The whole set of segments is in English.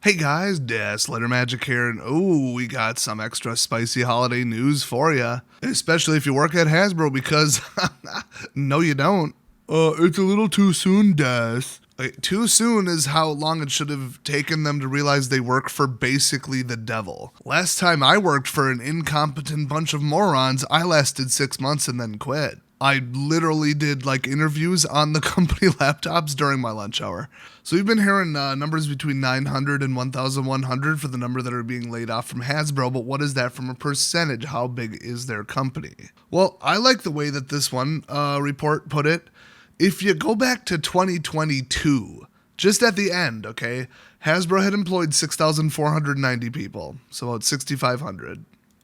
Hey guys, Letter Magic here, and we got some extra spicy holiday news for you. Especially if you work at Hasbro, because no, you don't. It's a little too soon, Des. Too soon is how long it should have taken them to realize they work for basically the devil. Last time I worked for an incompetent bunch of morons, I lasted 6 months and then quit. I literally did interviews on the company laptops during my lunch hour. So we've been hearing numbers between 900 and 1,100 for the number that are being laid off from Hasbro, but what is that from a percentage? How big is their company? Well, I like the way that this one report put it. If you go back to 2022, just at the end, okay, Hasbro had employed 6,490 people, so about 6,500.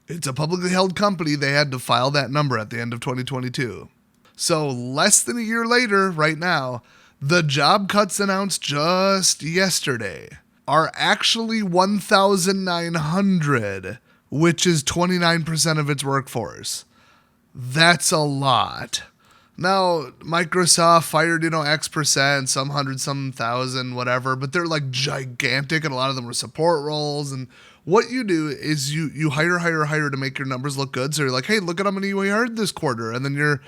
It's a publicly held company. They had to file that number at the end of 2022. So less than a year later, right now, the job cuts announced just yesterday are actually 1,900, which is 29% of its workforce. That's a lot. Now, Microsoft fired, X percent, some hundred, some thousand, whatever, but they're gigantic, and a lot of them are support roles. And what you do is you hire to make your numbers look good. So you're like, hey, look at how many we hired this quarter. And then you're,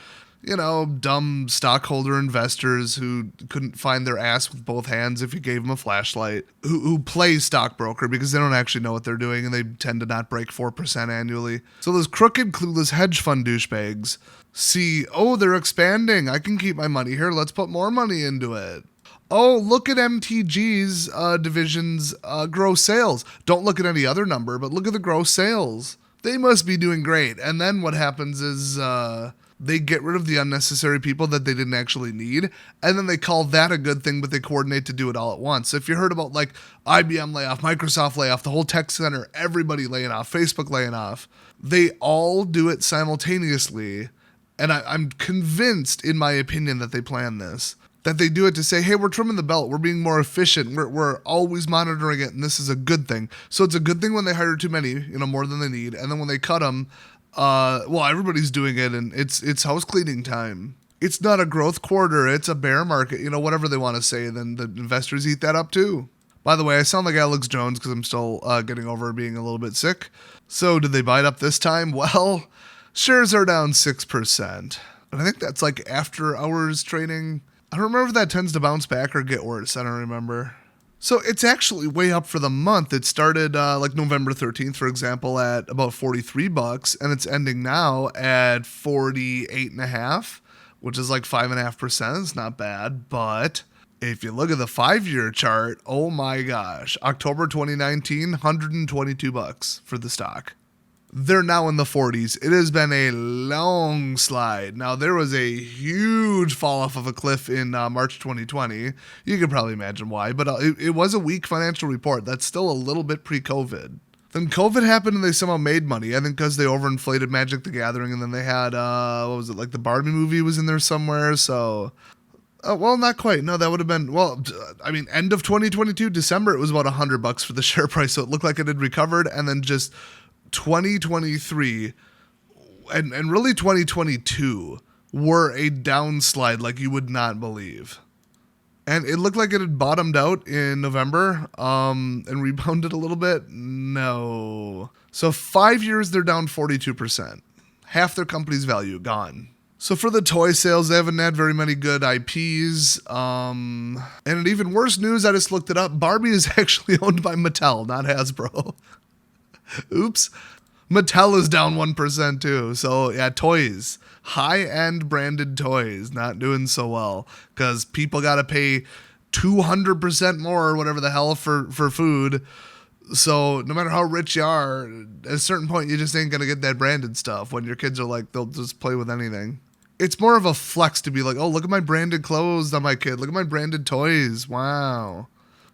dumb stockholder investors who couldn't find their ass with both hands if you gave them a flashlight, who play stockbroker because they don't actually know what they're doing, and they tend to not break 4% annually. So those crooked, clueless hedge fund douchebags see, they're expanding. I can keep my money here. Let's put more money into it. Oh, look at MTG's division's gross sales. Don't look at any other number, but look at the gross sales. They must be doing great. And then what happens is they get rid of the unnecessary people that they didn't actually need, and then they call that a good thing, but they coordinate to do it all at once. So if you heard about IBM layoff, Microsoft layoff, the whole tech center, everybody laying off, Facebook laying off, they all do it simultaneously. And I'm convinced, in my opinion, that they plan this. That they do it to say, hey, we're trimming the belt. We're being more efficient. We're always monitoring it, and this is a good thing. So it's a good thing when they hire too many, more than they need. And then when they cut them, everybody's doing it, and it's house cleaning time. It's not a growth quarter. It's a bear market, whatever they want to say. Then the investors eat that up too. By the way, I sound like Alex Jones because I'm still getting over being a little bit sick. So did they buy it up this time? Well, shares are down 6%. And I think that's after hours trading. I don't remember if that tends to bounce back or get worse. I don't remember. So it's actually way up for the month. It started November 13th, for example, at about $43, and it's ending now at 48.5, which is 5.5%. It's not bad, but if you look at the 5-year chart, oh my gosh, October 2019, $122 for the stock. They're now in the 40s. It has been a long slide. Now, there was a huge fall off of a cliff in March 2020. You can probably imagine why, but it was a weak financial report. That's still a little bit pre-COVID. Then COVID happened and they somehow made money. I think because they overinflated Magic the Gathering, and then they had, the Barbie movie was in there somewhere, so... not quite. No, that would have been, end of 2022, December, it was about $100 for the share price, so it looked like it had recovered, and then just 2023 and really 2022 were a downslide like you would not believe. And it looked like it had bottomed out in November and rebounded a little bit. No. So 5 years, they're down 42%. Half their company's value gone. So for the toy sales, they haven't had very many good IPs. And in even worse news, I just looked it up. Barbie is actually owned by Mattel, not Hasbro. Oops. Mattel is down 1% too. So yeah, toys. High-end branded toys not doing so well because people got to pay 200% more or whatever the hell for food. So no matter how rich you are, at a certain point, you just ain't going to get that branded stuff when your kids are they'll just play with anything. It's more of a flex to be oh, look at my branded clothes on my kid. Look at my branded toys. Wow.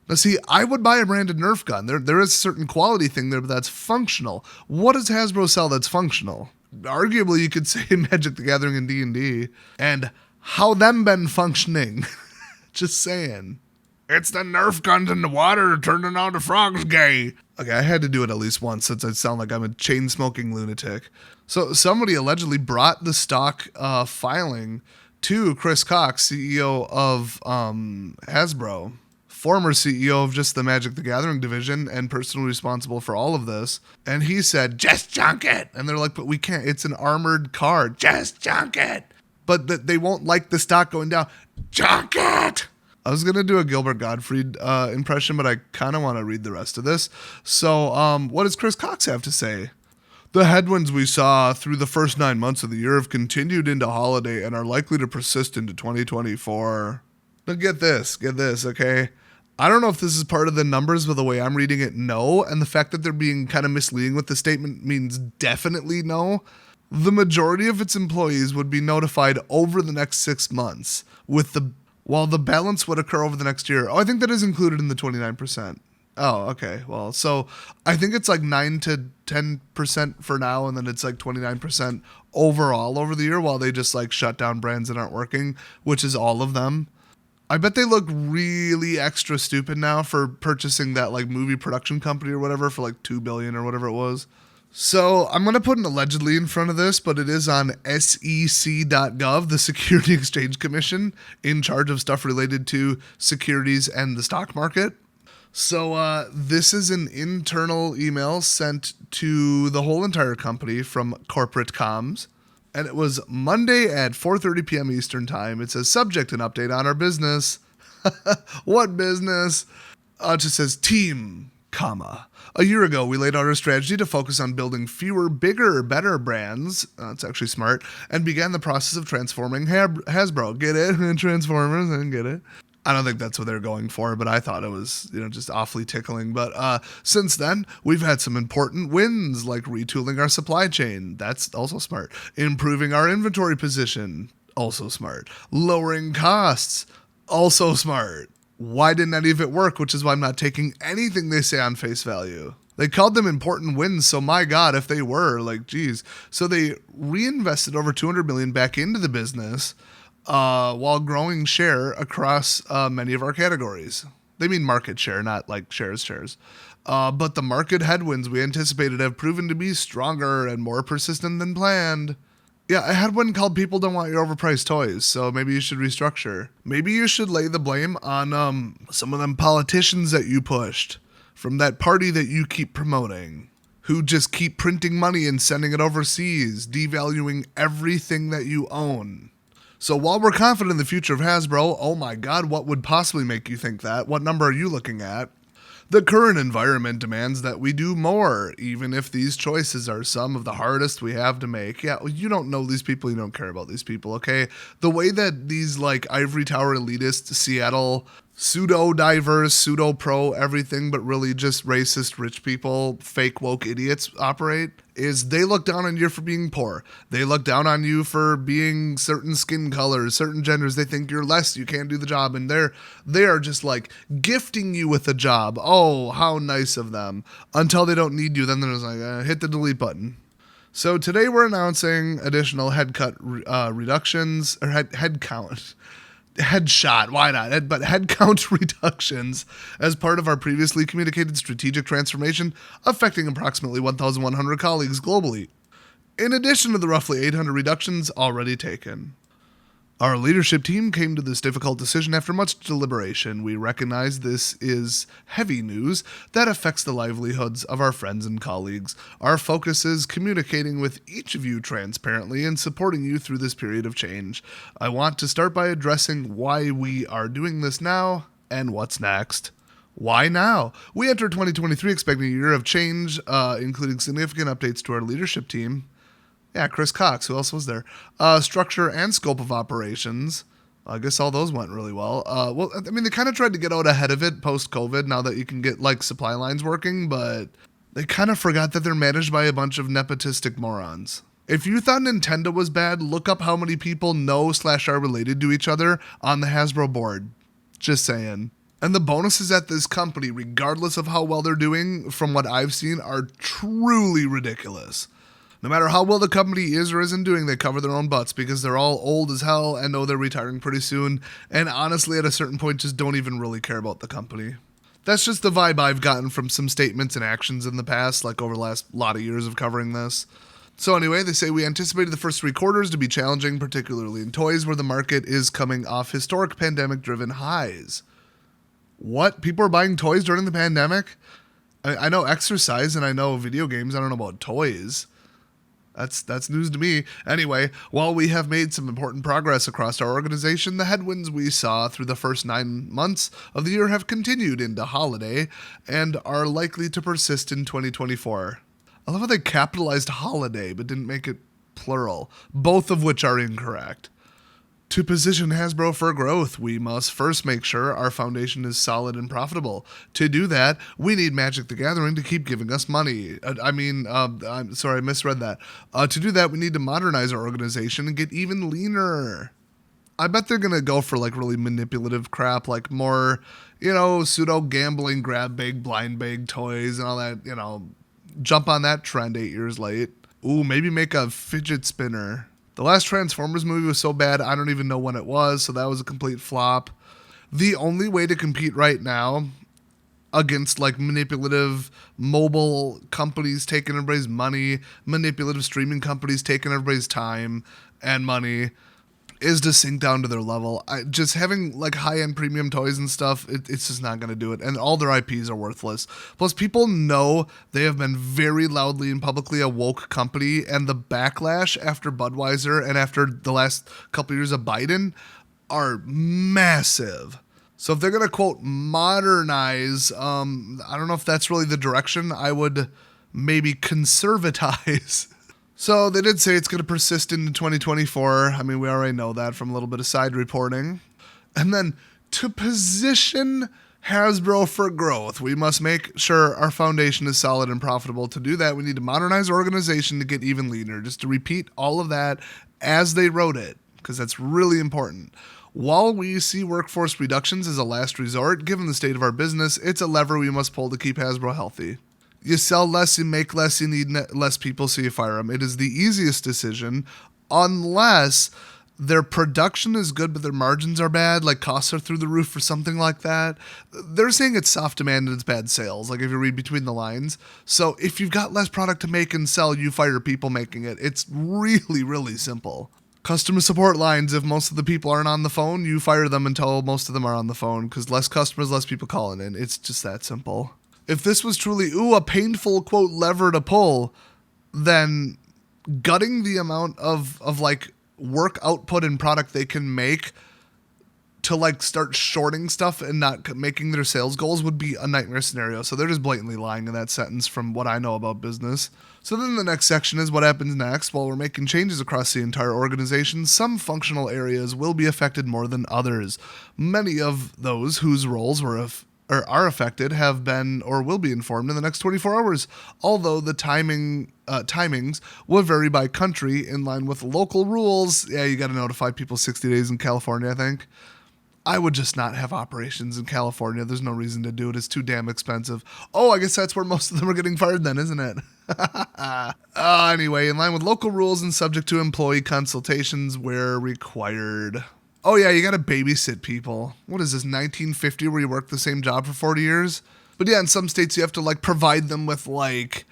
Now, see, I would buy a branded Nerf gun. There is a certain quality thing there, but that's functional. What does Hasbro sell that's functional? Arguably, you could say Magic the Gathering and D&D. And how them been functioning? Just saying. It's the Nerf guns in the water turning all the frogs gay. Okay, I had to do it at least once since I sound like I'm a chain-smoking lunatic. So somebody allegedly brought the stock filing to Chris Cox, CEO of Hasbro, former CEO of just the Magic the Gathering division and personally responsible for all of this. And he said, just junk it. And they're like, but we can't. It's an armored card. Just junk it. But they won't like the stock going down. Junk it. I was going to do a Gilbert Gottfried impression, but I kind of want to read the rest of this. So what does Chris Cox have to say? The headwinds we saw through the first 9 months of the year have continued into holiday and are likely to persist into 2024. But get this, okay? I don't know if this is part of the numbers, but the way I'm reading it, no. And the fact that they're being kind of misleading with the statement means definitely no. The majority of its employees would be notified over the next 6 months, while the balance would occur over the next year. Oh, I think that is included in the 29%. Oh, okay. Well, so I think it's like 9 to 10% for now, and then it's like 29% overall over the year, while they just like shut down brands that aren't working, which is all of them. I bet they look really extra stupid now for purchasing that like movie production company or whatever for like $2 billion or whatever it was. So I'm going to put an allegedly in front of this, but it is on SEC.gov, the Security Exchange Commission, in charge of stuff related to securities and the stock market. So this is an internal email sent to the whole entire company from corporate comms. And it was Monday at 4:30 p.m. Eastern time. It says, subject and update on our business. What business? It just says team, comma. A year ago, we laid out our strategy to focus on building fewer, bigger, better brands. That's actually smart. And began the process of transforming Hasbro. Get it? Transformers, I didn't get it. I don't think that's what they're going for, but I thought it was, just awfully tickling. But since then, we've had some important wins, like retooling our supply chain. That's also smart. Improving our inventory position. Also smart. Lowering costs. Also smart. Why didn't any of it work? Which is why I'm not taking anything they say on face value. They called them important wins, so my God, if they were, geez. So they reinvested over $200 million back into the business, while growing share across many of our categories. They mean market share, not like shares. But the market headwinds we anticipated have proven to be stronger and more persistent than planned. Yeah, a headwind called people don't want your overpriced toys, so maybe you should restructure. Maybe you should lay the blame on some of them politicians that you pushed from that party that you keep promoting, who just keep printing money and sending it overseas, devaluing everything that you own. So while we're confident in the future of Hasbro, oh my God, what would possibly make you think that? What number are you looking at? The current environment demands that we do more, even if these choices are some of the hardest we have to make. Yeah, well, you don't know these people, you don't care about these people, okay? The way that these ivory tower elitist Seattle pseudo-diverse, pseudo-pro everything but really just racist rich people, fake woke idiots operate is they look down on you for being poor. They look down on you for being certain skin colors, certain genders. They think you're less, you can't do the job, and they are just gifting you with a job. Oh, how nice of them. Until they don't need you, then they're just hit the delete button. So today we're announcing additional reductions, or head count. Headshot, why not? But headcount reductions as part of our previously communicated strategic transformation affecting approximately 1,100 colleagues globally, in addition to the roughly 800 reductions already taken. Our leadership team came to this difficult decision after much deliberation. We recognize this is heavy news that affects the livelihoods of our friends and colleagues. Our focus is communicating with each of you transparently and supporting you through this period of change. I want to start by addressing why we are doing this now and what's next. Why now? We enter 2023 expecting a year of change, including significant updates to our leadership team. Yeah, Chris Cox. Who else was there? Structure and scope of operations. I guess all those went really well. They kind of tried to get out ahead of it post-COVID now that you can get, supply lines working, but they kind of forgot that they're managed by a bunch of nepotistic morons. If you thought Nintendo was bad, look up how many people know/are related to each other on the Hasbro board. Just saying. And the bonuses at this company, regardless of how well they're doing, from what I've seen, are truly ridiculous. No matter how well the company is or isn't doing, they cover their own butts because they're all old as hell and know they're retiring pretty soon, and honestly at a certain point just don't even really care about the company. That's just the vibe I've gotten from some statements and actions in the past, over the last lot of years of covering this. So anyway, they say we anticipated the first 3 quarters to be challenging, particularly in toys where the market is coming off historic pandemic-driven highs. What? People are buying toys during the pandemic? I know exercise and I know video games. I don't know about toys. That's news to me. Anyway, while we have made some important progress across our organization, the headwinds we saw through the first 9 months of the year have continued into holiday and are likely to persist in 2024. I love how they capitalized holiday but didn't make it plural, both of which are incorrect. To position Hasbro for growth, we must first make sure our foundation is solid and profitable. To do that, we need Magic the Gathering to keep giving us money. I'm sorry, I misread that. To do that, we need to modernize our organization and get even leaner. I bet they're going to go for like really manipulative crap, like more, pseudo gambling, grab bag, blind bag toys and all that, jump on that trend 8 years late. Ooh, maybe make a fidget spinner. The last Transformers movie was so bad, I don't even know when it was, so that was a complete flop. The only way to compete right now against like manipulative mobile companies taking everybody's money, manipulative streaming companies taking everybody's time and money is to sink down to their level. Just having like high-end premium toys and stuff, it's just not going to do it. And all their IPs are worthless. Plus, people know they have been very loudly and publicly a woke company, and the backlash after Budweiser and after the last couple years of Biden are massive. So if they're going to, quote, modernize, I don't know if that's really the direction. I would maybe conservatize. So they did say it's going to persist into 2024. I mean, we already know that from a little bit of side reporting. And then to position Hasbro for growth, we must make sure our foundation is solid and profitable. To do that, we need to modernize our organization to get even leaner. Just to repeat all of that as they wrote it, because that's really important. While we see workforce reductions as a last resort, given the state of our business, it's a lever we must pull to keep Hasbro healthy. You sell less, you make less, you need less people, so you fire them. It is the easiest decision, unless their production is good but their margins are bad, like costs are through the roof or something like that. They're saying it's soft demand and it's bad sales, like if you read between the lines. So if you've got less product to make and sell, you fire people making it. It's really, really simple. Customer support lines, if most of the people aren't on the phone, you fire them until most of them are on the phone, because less customers, less people calling in. It's just that simple. If this was truly, a painful, quote, lever to pull, then gutting the amount of like work output and product they can make to like start shorting stuff and not making their sales goals would be a nightmare scenario. So they're just blatantly lying in that sentence from what I know about business. So then the next section is what happens next. While we're making changes across the entire organization, some functional areas will be affected more than others. Many of those whose roles are affected have been or will be informed in the next 24 hours, although the timings will vary by country in line with local rules. Yeah, you got to notify people 60 days in California, I think. I would just not have operations in California. There's no reason to do it. It's too damn expensive. Oh, I guess that's where most of them are getting fired then, isn't it? Anyway, in line with local rules and subject to employee consultations where required. Oh yeah, you gotta babysit people. What is this, 1950 where you work the same job for 40 years? But yeah, in some states you have to like provide them with like,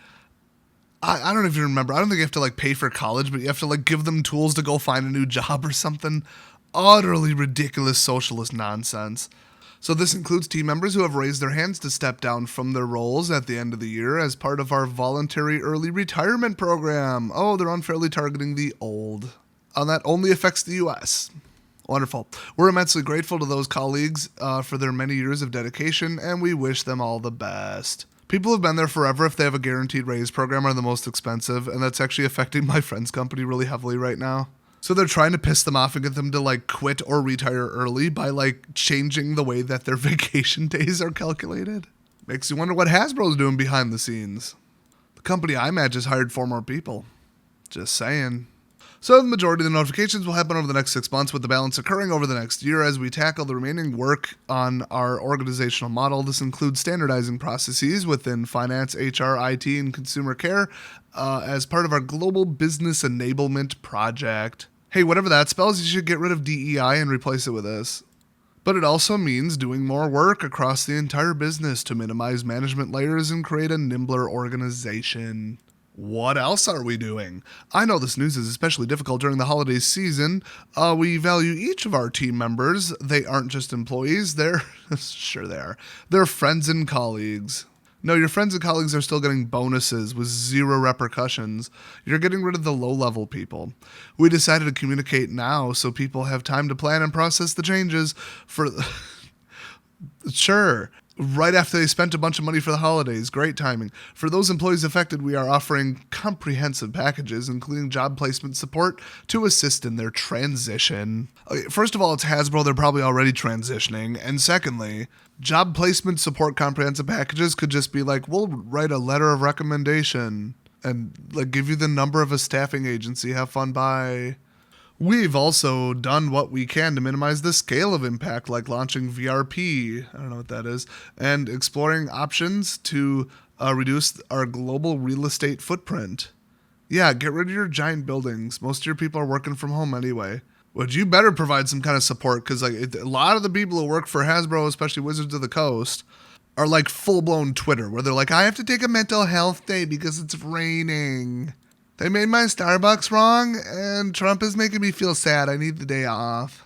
I don't know if you remember, I don't think you have to like pay for college, but you have to like give them tools to go find a new job or something. Utterly ridiculous socialist nonsense. So this includes team members who have raised their hands to step down from their roles at the end of the year as part of our voluntary early retirement program. Oh, they're unfairly targeting the old. And that only affects the U.S. Wonderful. We're immensely grateful to those colleagues for their many years of dedication, and we wish them all the best. People who've been there forever, if they have a guaranteed raise program, are the most expensive, and that's actually affecting my friend's company really heavily right now. So they're trying to piss them off and get them to like quit or retire early by like changing the way that their vacation days are calculated. Makes you wonder what Hasbro's doing behind the scenes. The company I imagine has hired 4 more people. Just saying. So the majority of the notifications will happen over the next 6 months, with the balance occurring over the next year as we tackle the remaining work on our organizational model. This includes standardizing processes within finance, HR, IT, and consumer care as part of our global business enablement project. Hey, whatever that spells, you should get rid of DEI and replace it with this. But it also means doing more work across the entire business to minimize management layers and create a nimbler organization. What else are we doing? I know this news is especially difficult during the holiday season. We value each of our team members. They aren't just employees, they're sure they are. They're friends and colleagues. No, your friends and colleagues are still getting bonuses with zero repercussions. You're getting rid of the low-level people. We decided to communicate now so people have time to plan and process the changes for... Sure. Right after they spent a bunch of money for the holidays. Great timing. For those employees affected, we are offering comprehensive packages, including job placement support to assist in their transition. Okay, first of all, it's Hasbro. They're probably already transitioning. And secondly, job placement support comprehensive packages could just be like, we'll write a letter of recommendation and like give you the number of a staffing agency. Have fun. Bye. We've also done what we can to minimize the scale of impact, like launching VRP, I don't know what that is, and exploring options to reduce our global real estate footprint. Yeah, get rid of your giant buildings. Most of your people are working from home anyway. But you better provide some kind of support, because like a lot of the people who work for Hasbro, especially Wizards of the Coast, are like full-blown Twitter, where they're like, I have to take a mental health day because it's raining. They made my Starbucks wrong, and Trump is making me feel sad. I need the day off.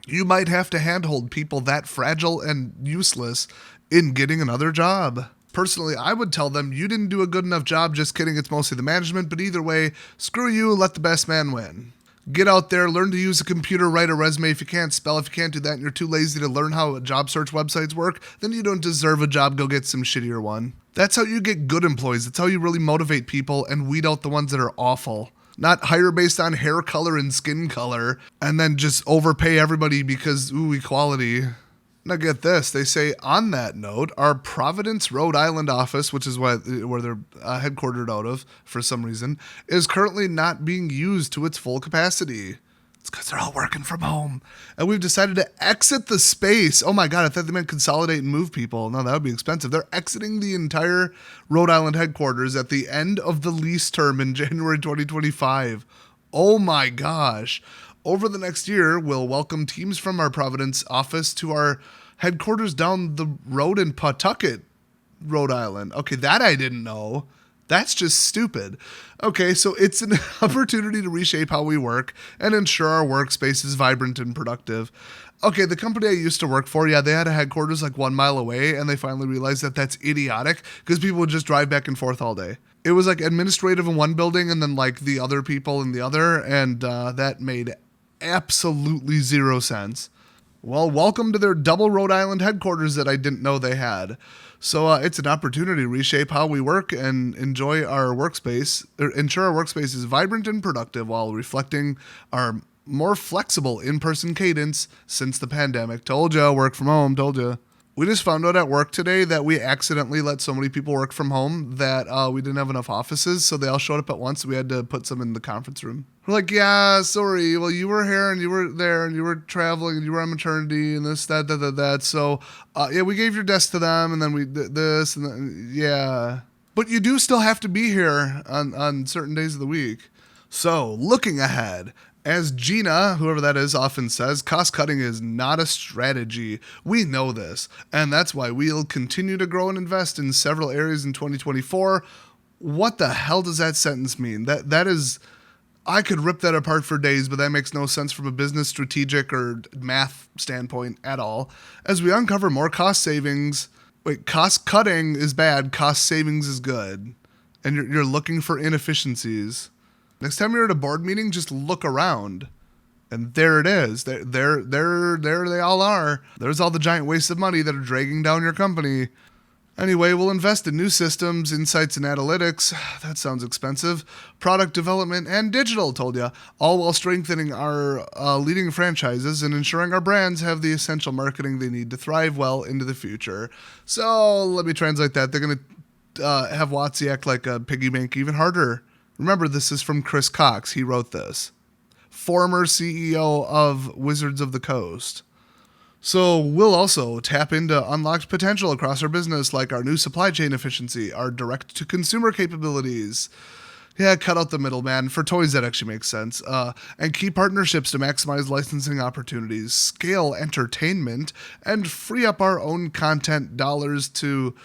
You might have to handhold people that fragile and useless in getting another job. Personally, I would tell them, you didn't do a good enough job. Just kidding, it's mostly the management, but either way, screw you, let the best man win. Get out there, learn to use a computer, write a resume. If you can't spell, if you can't do that, and you're too lazy to learn how job search websites work, then you don't deserve a job. Go get some shittier one. That's how you get good employees. That's how you really motivate people and weed out the ones that are awful. Not hire based on hair color and skin color and then just overpay everybody because, ooh, equality. Now get this. They say, on that note, our Providence, Rhode Island office, which is where they're headquartered out of for some reason, is currently not being used to its full capacity. It's because they're all working from home. And we've decided to exit the space. Oh my God, I thought they meant consolidate and move people. No, that would be expensive. They're exiting the entire Rhode Island headquarters at the end of the lease term in January 2025. Oh my gosh. Over the next year, we'll welcome teams from our Providence office to our headquarters down the road in Pawtucket, Rhode Island. Okay, that I didn't know. That's just stupid. Okay, so it's an opportunity to reshape how we work and ensure our workspace is vibrant and productive. Okay, the company I used to work for, yeah, they had a headquarters like 1 mile away, and they finally realized that that's idiotic because people would just drive back and forth all day. It was like administrative in one building and then like the other people in the other, and that made absolutely zero sense. Well, welcome to their double Rhode Island headquarters that I didn't know they had. So it's an opportunity to reshape how we work and enjoy our workspace, or ensure our workspace is vibrant and productive while reflecting our more flexible in-person cadence since the pandemic. Told ya, work from home, told ya. We just found out at work today that we accidentally let so many people work from home that we didn't have enough offices, so they all showed up at once. So we had to put some in the conference room. We're like, yeah, sorry. Well, you were here and you were there and you were traveling and you were on maternity and this, that. So, yeah, we gave your desk to them and then we did this and then, yeah. But you do still have to be here on certain days of the week. So, looking ahead, as Gina, whoever that is, often says, cost cutting is not a strategy. We know this, and that's why we'll continue to grow and invest in several areas in 2024. What the hell does that sentence mean? That is, I could rip that apart for days, but that makes no sense from a business, strategic, or math standpoint at all. As we uncover more cost savings, cost cutting is bad, cost savings is good, and you're looking for inefficiencies. Next time you're at a board meeting, just look around. And there it is. There they all are. There's all the giant wastes of money that are dragging down your company. Anyway, we'll invest in new systems, insights, and analytics. That sounds expensive. Product development and digital, told ya. All while strengthening our leading franchises and ensuring our brands have the essential marketing they need to thrive well into the future. So let me translate that. They're going to have WotC act like a piggy bank even harder. Remember, this is from Chris Cox. He wrote this. Former CEO of Wizards of the Coast. So we'll also tap into unlocked potential across our business, like our new supply chain efficiency, our direct-to-consumer capabilities. Yeah, cut out the middleman. For toys, that actually makes sense. And key partnerships to maximize licensing opportunities, scale entertainment, and free up our own content dollars to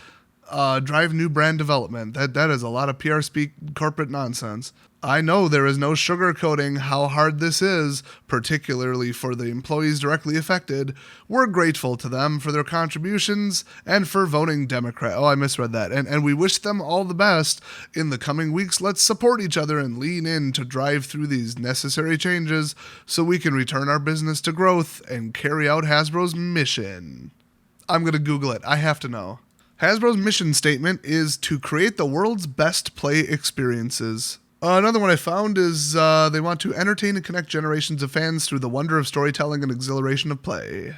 drive new brand development. That is a lot of PR speak, corporate nonsense. I know there is no sugarcoating how hard this is, particularly for the employees directly affected. We're grateful to them for their contributions and for voting Democrat. Oh, I misread that. And we wish them all the best. In the coming weeks, let's support each other and lean in to drive through these necessary changes so we can return our business to growth and carry out Hasbro's mission. I'm going to Google it. I have to know. Hasbro's mission statement is to create the world's best play experiences. Another one I found is they want to entertain and connect generations of fans through the wonder of storytelling and exhilaration of play.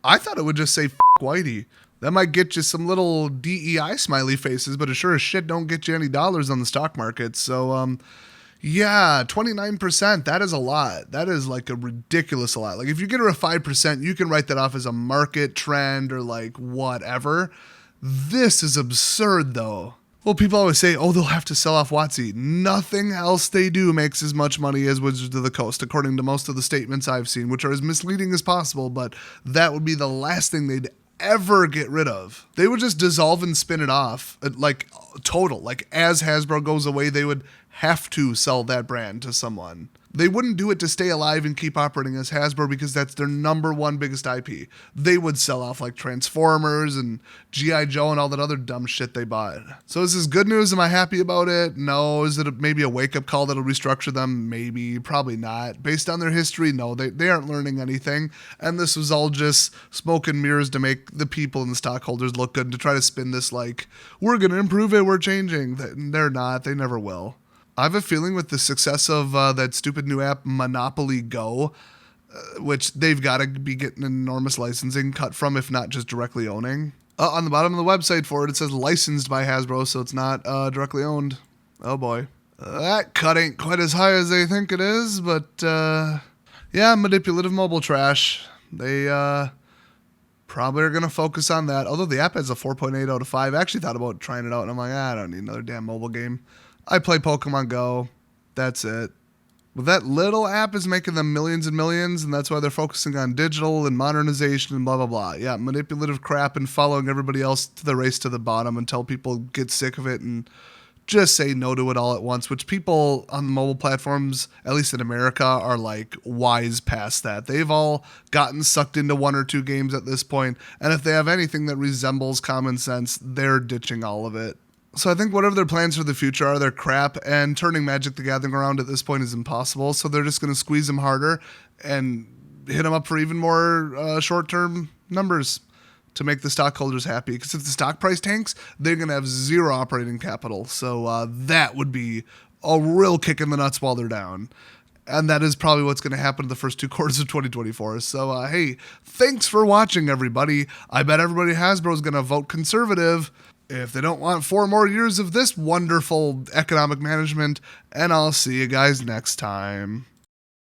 I thought it would just say F Whitey. That might get you some little DEI smiley faces, but it sure as shit don't get you any dollars on the stock market. So, yeah, 29%, that is a lot. That is like a ridiculous lot. Like if you get her a 5%, you can write that off as a market trend or like whatever. This is absurd though. Well, people always say, oh, they'll have to sell off WotC. Nothing else they do makes as much money as Wizards of the Coast, according to most of the statements I've seen, which are as misleading as possible, but that would be the last thing they'd ever get rid of. They would just dissolve and spin it off, like total. Like as Hasbro goes away, they would have to sell that brand to someone. They wouldn't do it to stay alive and keep operating as Hasbro because that's their number one biggest IP. They would sell off like Transformers and G.I. Joe and all that other dumb shit they bought. So is this good news? Am I happy about it? No. Is it maybe a wake-up call that'll restructure them? Maybe. Probably not. Based on their history, no. They aren't learning anything. And this was all just smoke and mirrors to make the people and the stockholders look good and to try to spin this like, we're going to improve it, we're changing. They're not. They never will. I have a feeling with the success of that stupid new app, Monopoly Go, which they've got to be getting enormous licensing cut from, if not just directly owning. On the bottom of the website for it, it says licensed by Hasbro, so it's not directly owned. Oh boy. That cut ain't quite as high as they think it is, but yeah, manipulative mobile trash. They probably are going to focus on that. Although the app has a 4.8 out of 5. I actually thought about trying it out, and I'm like, I don't need another damn mobile game. I play Pokemon Go. That's it. But that little app is making them millions and millions, and that's why they're focusing on digital and modernization and blah, blah, blah. Yeah, manipulative crap and following everybody else to the race to the bottom until people get sick of it and just say no to it all at once, which people on the mobile platforms, at least in America, are like wise past that. They've all gotten sucked into one or two games at this point, and if they have anything that resembles common sense, they're ditching all of it. So I think whatever their plans for the future are, they're crap, and turning Magic the Gathering around at this point is impossible. So they're just going to squeeze them harder and hit them up for even more short-term numbers to make the stockholders happy. Because if the stock price tanks, they're going to have zero operating capital. So that would be a real kick in the nuts while they're down. And that is probably what's going to happen in the first 2 quarters of 2024. So, hey, thanks for watching, everybody. I bet everybody at Hasbro is going to vote conservative if they don't want 4 more years of this wonderful economic management, and I'll see you guys next time.